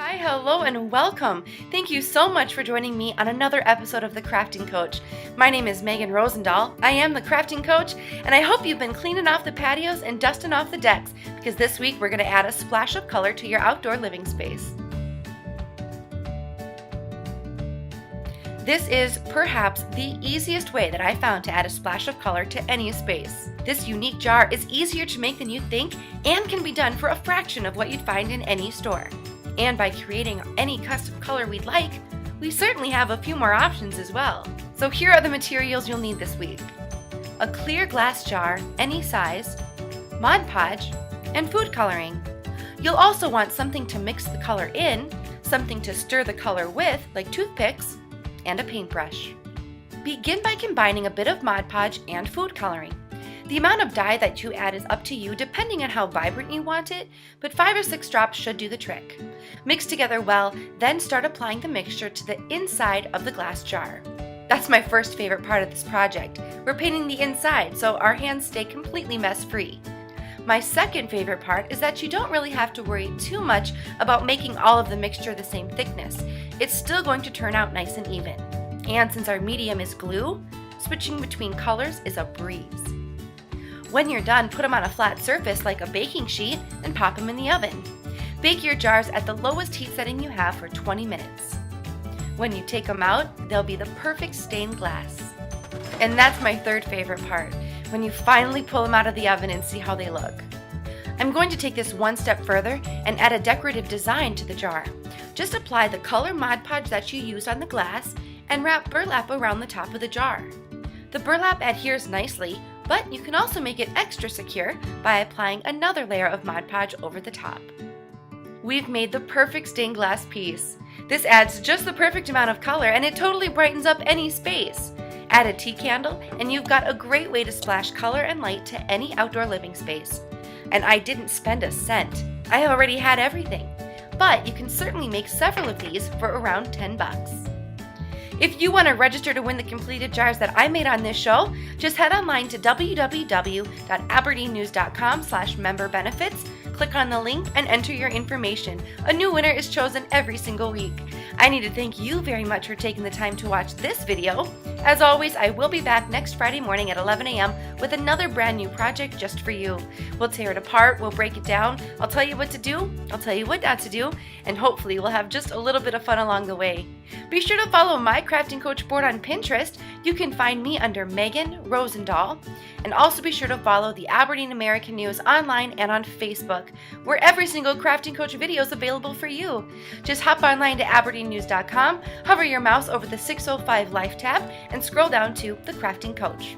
Hi, hello, and welcome. Thank you so much for joining me on another episode of The Crafting Coach. My name is Megan Rosendahl. I am the Crafting Coach, and I hope you've been cleaning off the patios and dusting off the decks, because this week we're going to add a splash of color to your outdoor living space. This is perhaps the easiest way that I found to add a splash of color to any space. This unique jar is easier to make than you think and can be done for a fraction of what you'd find in any store. And by creating any custom color we'd like, we certainly have a few more options as well. So here are the materials you'll need this week. A clear glass jar, any size, Mod Podge, and food coloring. You'll also want something to mix the color in, something to stir the color with, like toothpicks, and a paintbrush. Begin by combining a bit of Mod Podge and food coloring. The amount of dye that you add is up to you depending on how vibrant you want it, but 5 or 6 drops should do the trick. Mix together well, then start applying the mixture to the inside of the glass jar. That's my first favorite part of this project. We're painting the inside so our hands stay completely mess-free. My second favorite part is that you don't really have to worry too much about making all of the mixture the same thickness. It's still going to turn out nice and even. And since our medium is glue, switching between colors is a breeze. When you're done, put them on a flat surface like a baking sheet and pop them in the oven. Bake your jars at the lowest heat setting you have for 20 minutes. When you take them out, they'll be the perfect stained glass. And that's my third favorite part, when you finally pull them out of the oven and see how they look. I'm going to take this one step further and add a decorative design to the jar. Just apply the color Mod Podge that you used on the glass and wrap burlap around the top of the jar. The burlap adheres nicely, but you can also make it extra secure by applying another layer of Mod Podge over the top. We've made the perfect stained glass piece. This adds just the perfect amount of color and it totally brightens up any space. Add a tea candle and you've got a great way to splash color and light to any outdoor living space. And I didn't spend a cent. I have already had everything. But you can certainly make several of these for around $10. If you want to register to win the completed jars that I made on this show, just head online to www.aberdeennews.com/member-benefits, click on the link, and enter your information. A new winner is chosen every single week. I need to thank you very much for taking the time to watch this video. As always, I will be back next Friday morning at 11 a.m. with another brand new project just for you. We'll tear it apart, we'll break it down, I'll tell you what to do, I'll tell you what not to do, and hopefully we'll have just a little bit of fun along the way. Be sure to follow my Crafting Coach board on Pinterest. You can find me under Megan Rosendahl. And also be sure to follow the Aberdeen American News online and on Facebook, where every single Crafting Coach video is available for you. Just hop online to aberdeennews.com, hover your mouse over the 605 Life tab, and scroll down to The Crafting Coach.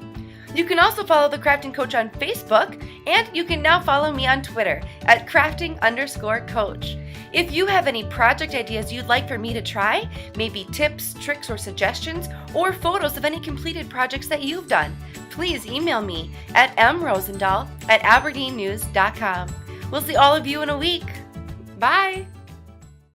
You can also follow The Crafting Coach on Facebook, and you can now follow me on Twitter at crafting_coach. If you have any project ideas you'd like for me to try, maybe tips, tricks, or suggestions, or photos of any completed projects that you've done, please email me at mrosendahl@aberdeennews.com. We'll see all of you in a week. Bye!